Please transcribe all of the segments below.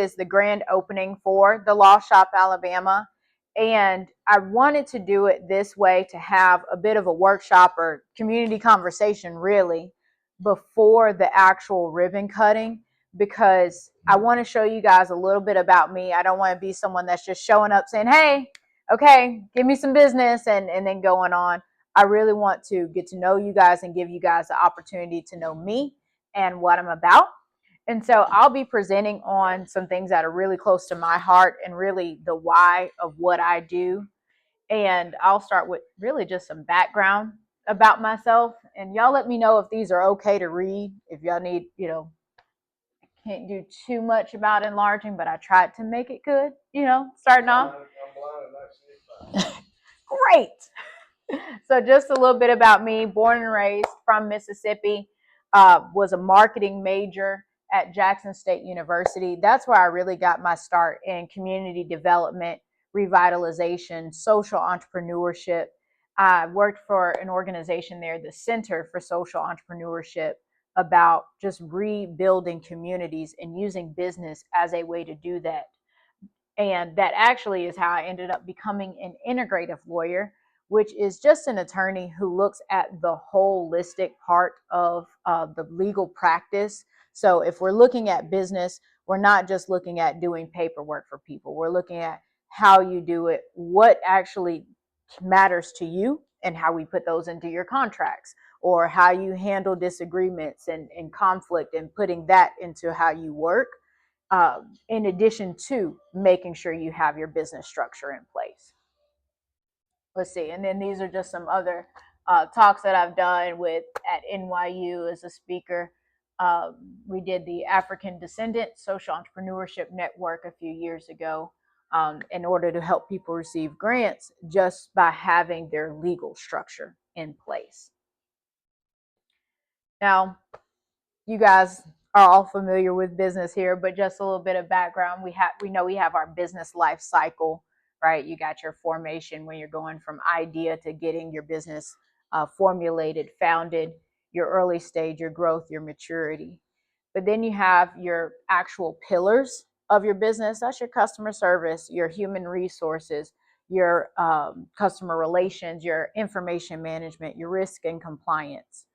is the grand opening for the Law Shop Alabama. And I wanted to do it this way to have a bit of a workshop or community conversation, really, before the actual ribbon cutting, because I want to show you guys a little bit about me. I don't want to be someone that's just showing up saying, hey, okay, give me some business and then going on. I really want to get to know you guys and give you guys the opportunity to know me and what I'm about. And so I'll be presenting on some things that are really close to my heart and really the why of what I do. And I'll start with really just some background about myself. And y'all let me know if these are okay to read. If y'all need, can't do too much about enlarging, but I tried to make it good, starting off. Great. So just a little bit about me. Born and raised from Mississippi, was a marketing major at Jackson State University. That's where I really got my start in community development, revitalization, social entrepreneurship. I worked for an organization there, the Center for Social Entrepreneurship, about just rebuilding communities and using business as a way to do that. And that actually is how I ended up becoming an integrative lawyer, which is just an attorney who looks at the holistic part of the legal practice. So if we're looking at business, we're not just looking at doing paperwork for people. We're looking at how you do it, what actually matters to you, and how we put those into your contracts, or how you handle disagreements and conflict and putting that into how you work, in addition to making sure you have your business structure in place. Let's see. And then these are just some other talks that I've done with at NYU as a speaker. We did the African Descendant Social Entrepreneurship Network a few years ago, in order to help people receive grants just by having their legal structure in place. Now, you guys are all familiar with business here, but just a little bit of background. We know we have our business life cycle, right? You got your formation when you're going from idea to getting your business formulated, founded, your early stage, your growth, your maturity. But then you have your actual pillars of your business. That's your customer service, your human resources, your customer relations, your information management, your risk and compliance.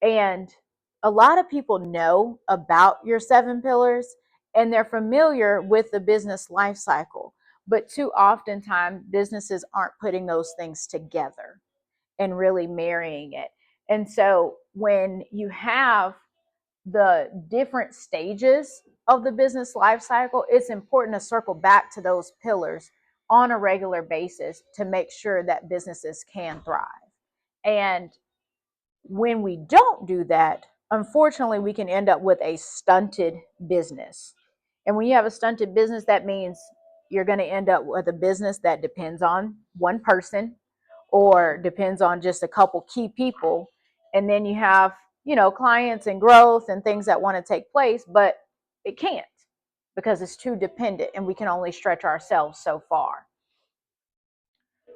And a lot of people know about your 7 pillars and they're familiar with the business life cycle. But too often times businesses aren't putting those things together and really marrying it. And so when you have the different stages of the business life cycle, it's important to circle back to those pillars on a regular basis to make sure that businesses can thrive. And when we don't do that, unfortunately, we can end up with a stunted business. And when you have a stunted business, that means you're going to end up with a business that depends on one person or depends on just a couple key people. And then you have, clients and growth and things that want to take place, but it can't because it's too dependent and we can only stretch ourselves so far.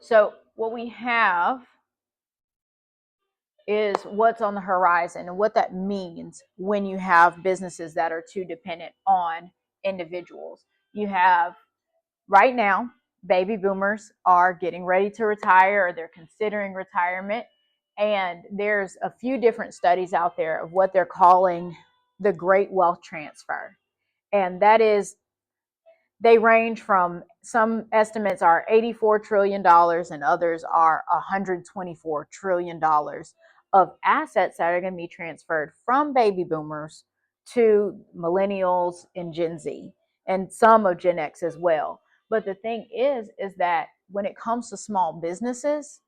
So what we have is what's on the horizon and what that means when you have businesses that are too dependent on individuals. You have, right now, baby boomers are getting ready to retire or they're considering retirement. And there's a few different studies out there of what they're calling the great wealth transfer. And that is, they range from, some estimates are $84 trillion and others are $124 trillion of assets that are going to be transferred from baby boomers to millennials and Gen Z and some of Gen X as well. But the thing is that when it comes to small businesses,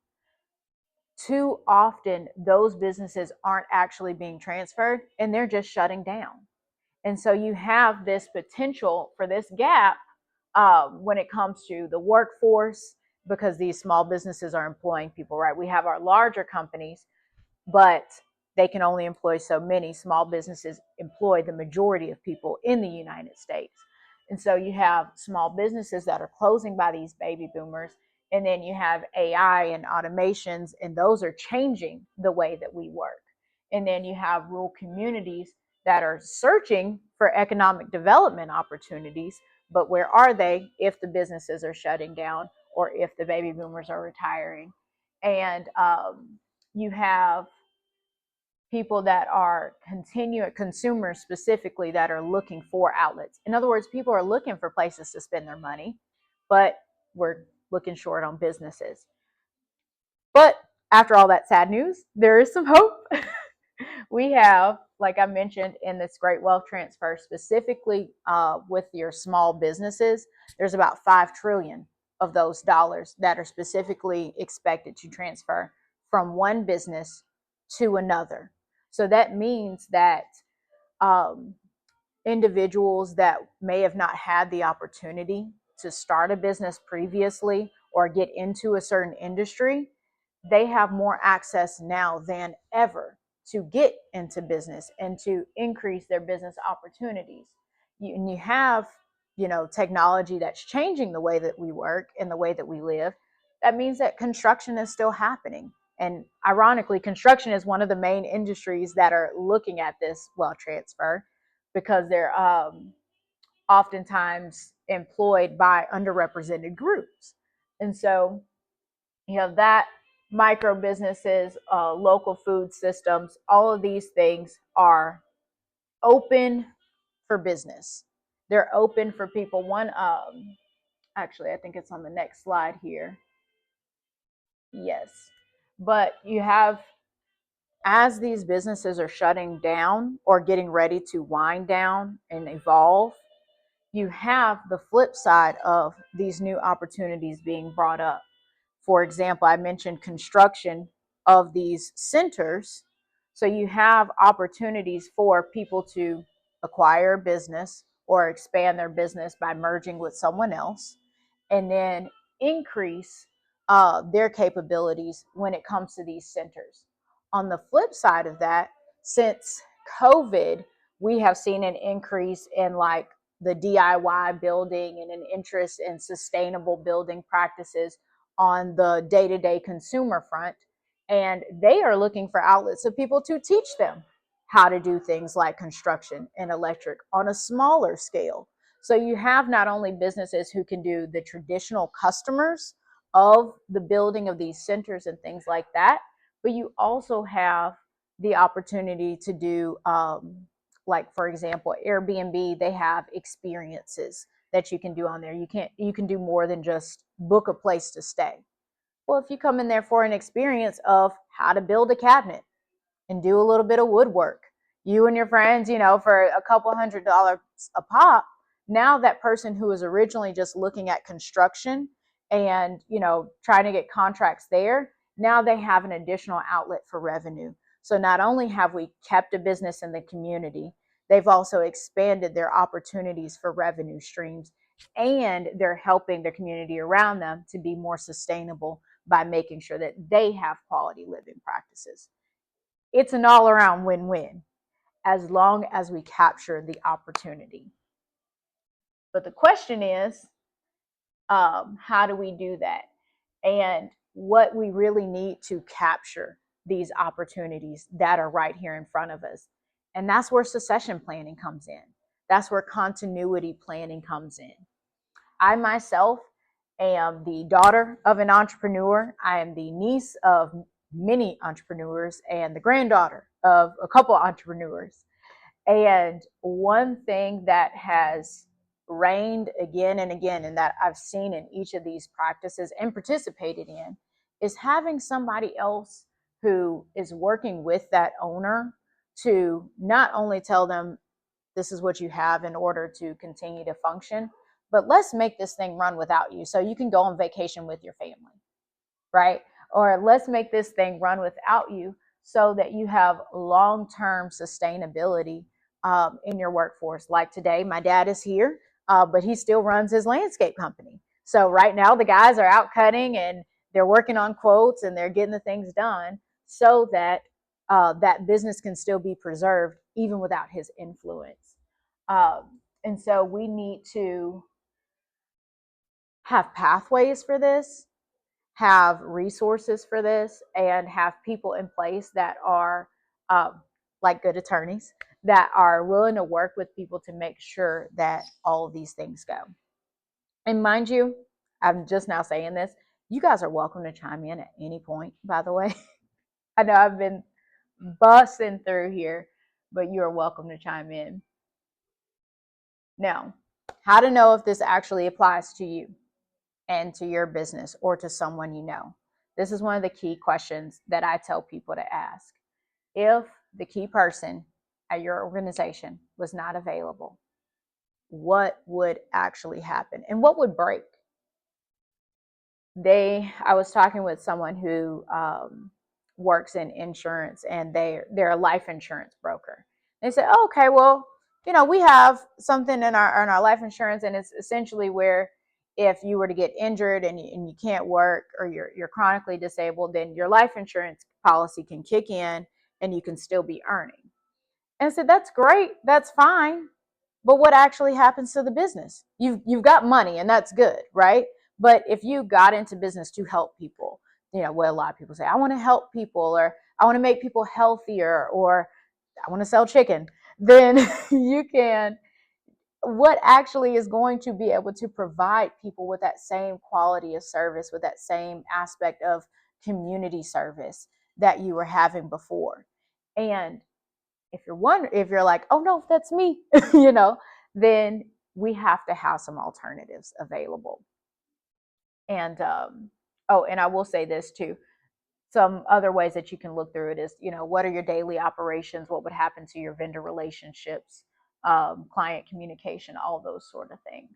too often those businesses aren't actually being transferred and they're just shutting down. And so you have this potential for this gap when it comes to the workforce, because these small businesses are employing people, right? We have our larger companies, but they can only employ so many. Small businesses employ the majority of people in the United States. And so you have small businesses that are closing by these baby boomers. And then you have AI and automations, and those are changing the way that we work. And then you have rural communities that are searching for economic development opportunities, but where are they if the businesses are shutting down or if the baby boomers are retiring? And you have people that are consumers specifically that are looking for outlets. In other words, people are looking for places to spend their money, but we're looking short on businesses. But after all that sad news, there is some hope. We have, like I mentioned, in this great wealth transfer, specifically with your small businesses, there's about 5 trillion of those dollars that are specifically expected to transfer from one business to another. So that means that um, individuals that may have not had the opportunity to start a business previously or get into a certain industry, they have more access now than ever to get into business and to increase their business opportunities. And you have, technology that's changing the way that we work and the way that we live. That means that construction is still happening. And ironically, construction is one of the main industries that are looking at this wealth transfer because they're oftentimes employed by underrepresented groups. And so you have that, micro businesses, local food systems, all of these things are open for business. They're open for people. Actually, I think it's on the next slide here. Yes. But you have, as these businesses are shutting down or getting ready to wind down and evolve, you have the flip side of these new opportunities being brought up. For example, I mentioned construction of these centers. So you have opportunities for people to acquire a business or expand their business by merging with someone else, and then increase their capabilities when it comes to these centers. On the flip side of that, since COVID, we have seen an increase in like the DIY building and an interest in sustainable building practices on the day-to-day consumer front. And they are looking for outlets of people to teach them how to do things like construction and electric on a smaller scale. So you have not only businesses who can do the traditional customers of the building of these centers and things like that, but you also have the opportunity to do like, for example, Airbnb, they have experiences that you can do on there. You can do more than just book a place to stay. Well, if you come in there for an experience of how to build a cabinet and do a little bit of woodwork, you and your friends, for a couple $100 a pop, now that person who was originally just looking at construction and, trying to get contracts there, now they have an additional outlet for revenue. So not only have we kept a business in the community, they've also expanded their opportunities for revenue streams, and they're helping the community around them to be more sustainable by making sure that they have quality living practices. It's an all around win win as long as we capture the opportunity. But the question is, how do we do that? And what we really need to capture these opportunities that are right here in front of us. And that's where succession planning comes in. That's where continuity planning comes in. I myself am the daughter of an entrepreneur. I am the niece of many entrepreneurs and the granddaughter of a couple entrepreneurs. And one thing that has reigned again and again, and that I've seen in each of these practices and participated in, is having somebody else who is working with that owner to not only tell them this is what you have in order to continue to function, but let's make this thing run without you so you can go on vacation with your family, right? Or let's make this thing run without you so that you have long-term sustainability in your workforce. Like today, my dad is here, but he still runs his landscape company. So right now, the guys are out cutting and they're working on quotes and they're getting the things done so that that business can still be preserved even without his influence. And so we need to have pathways for this, have resources for this, and have people in place that are like good attorneys that are willing to work with people to make sure that all of these things go. And mind you, I'm just now saying this, you guys are welcome to chime in at any point, by the way. I know I've been busting through here, but you are welcome to chime in. Now, how to know if this actually applies to you and to your business or to someone you know. This is one of the key questions that I tell people to ask. If the key person at your organization was not available, what would actually happen and what would break? I was talking with someone who works in insurance, and they're a life insurance broker. They said, oh, okay, well, we have something in our life insurance, and it's essentially where if you were to get injured and you can't work, or you're chronically disabled, then your life insurance policy can kick in and you can still be earning. And I said, that's great, that's fine, but what actually happens to the business? You've got money, and that's good, right? But if you got into business to help people, what a lot of people say, I want to help people, or I want to make people healthier, or I want to sell chicken, then what actually is going to be able to provide people with that same quality of service, with that same aspect of community service that you were having before? And if you're like, oh no, that's me, then we have to have some alternatives available. And and I will say this too. Some other ways that you can look through it is, what are your daily operations? What would happen to your vendor relationships, client communication, all those sort of things.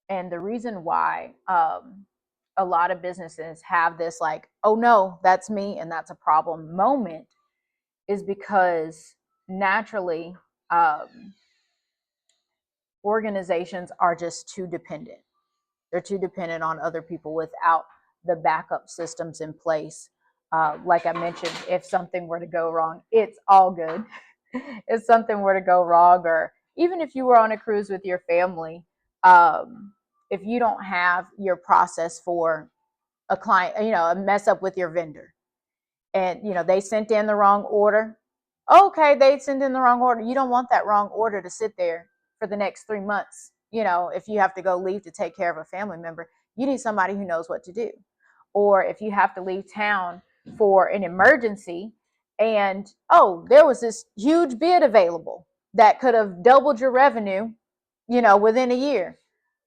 And the reason why a lot of businesses have this like, oh no, that's me and that's a problem moment is because naturally organizations are just too dependent. They're too dependent on other people without the backup systems in place. Like I mentioned, if something were to go wrong, it's all good. If something were to go wrong, or even if you were on a cruise with your family, if you don't have your process for a client, a mess up with your vendor, and they sent in the wrong order. Okay, they sent in the wrong order. You don't want that wrong order to sit there for the next 3 months. If you have to go leave to take care of a family member, you need somebody who knows what to do. Or if you have to leave town for an emergency, and there was this huge bid available that could have doubled your revenue, within a year.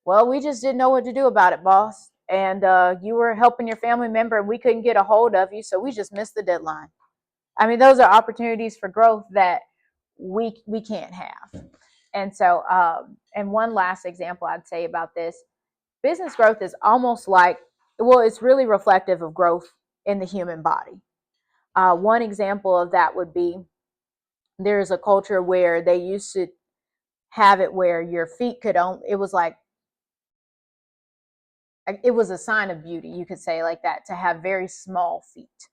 Well, we just didn't know what to do about it, boss. And you were helping your family member, and we couldn't get a hold of you, so we just missed the deadline. I mean, those are opportunities for growth that we can't have. And so, and one last example I'd say about this, business growth is almost like, well, it's really reflective of growth in the human body. One example of that would be, there's a culture where they used to have it where your feet could only, it was a sign of beauty, you could say, like that, to have very small feet.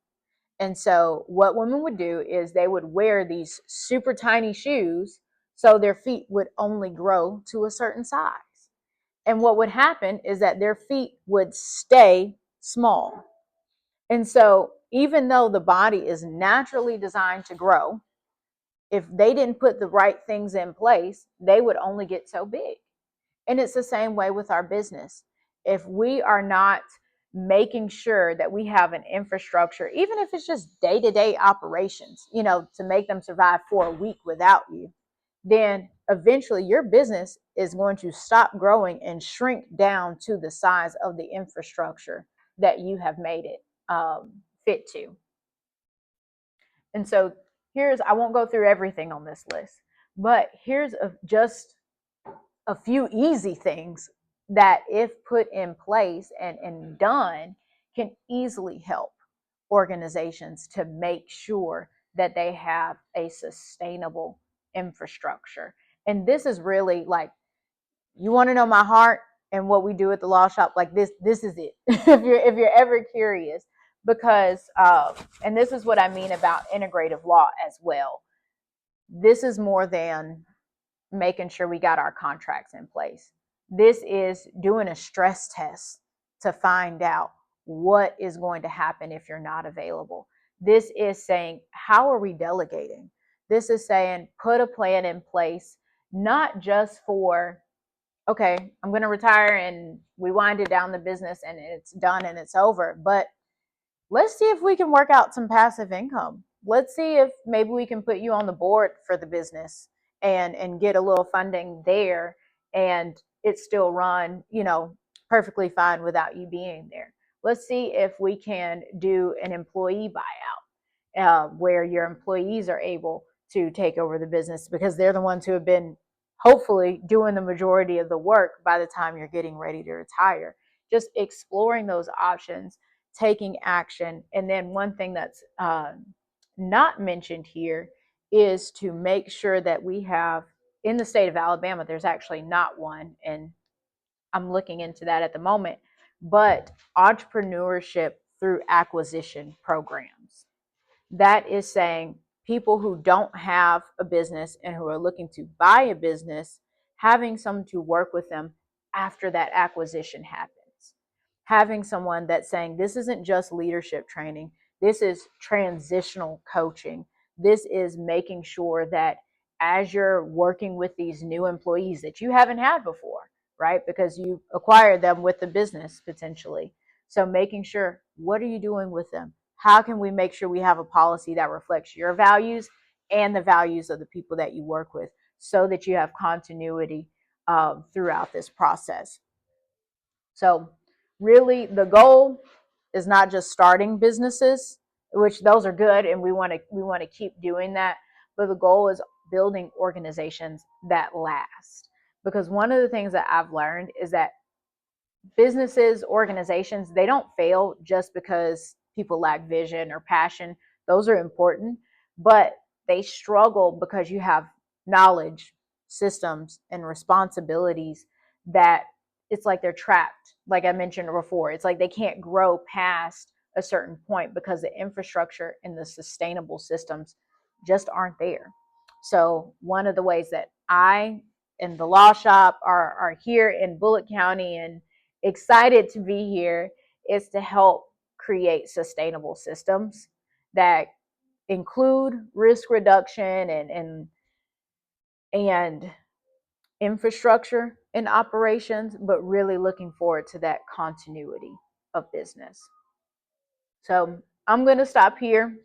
And so what women would do is they would wear these super tiny shoes so their feet would only grow to a certain size. And what would happen is that their feet would stay small. And so even though the body is naturally designed to grow, if they didn't put the right things in place, they would only get so big. And it's the same way with our business. If we are not making sure that we have an infrastructure, even if it's just day-to-day operations, to make them survive for a week without you, then eventually your business is going to stop growing and shrink down to the size of the infrastructure that you have made it fit to. And so I won't go through everything on this list, but here's just a few easy things that, if put in place and done, can easily help organizations to make sure that they have a sustainable infrastructure. And this is really like, you want to know my heart and what we do at the law shop, like this is it. if you're ever curious, because and this is what I mean about integrative law as well. This is more than making sure we got our contracts in place. This is doing a stress test to find out what is going to happen if you're not available. This is saying, how are we delegating? This is saying put a plan in place, not just for, okay, I'm going to retire and we winded down the business and it's done and it's over, but let's see if we can work out some passive income. Let's see if maybe we can put you on the board for the business and get a little funding there, and it's still run, perfectly fine without you being there. Let's see if we can do an employee buyout, where your employees are able to take over the business because they're the ones who have been hopefully doing the majority of the work by the time you're getting ready to retire. Just exploring those options, taking action. And then one thing that's not mentioned here is to make sure that we have, in the state of Alabama, there's actually not one, and I'm looking into that at the moment, but entrepreneurship through acquisition programs. That is saying people who don't have a business and who are looking to buy a business, having someone to work with them after that acquisition happens. Having someone that's saying, this isn't just leadership training, this is transitional coaching. This is making sure that as you're working with these new employees that you haven't had before, right? Because you acquired them with the business potentially. So making sure, what are you doing with them? How can we make sure we have a policy that reflects your values and the values of the people that you work with, so that you have continuity throughout this process? So really the goal is not just starting businesses, which those are good and we want to keep doing that, but the goal is building organizations that last. Because one of the things that I've learned is that businesses, organizations, they don't fail just because people lack vision or passion. Those are important, but they struggle because you have knowledge, systems, and responsibilities that it's like they're trapped. Like I mentioned before, it's like they can't grow past a certain point because the infrastructure and the sustainable systems just aren't there. So one of the ways that I and the law shop are here in Bullitt County and excited to be here is to help create sustainable systems that include risk reduction and infrastructure in operations, but really looking forward to that continuity of business. So I'm going to stop here.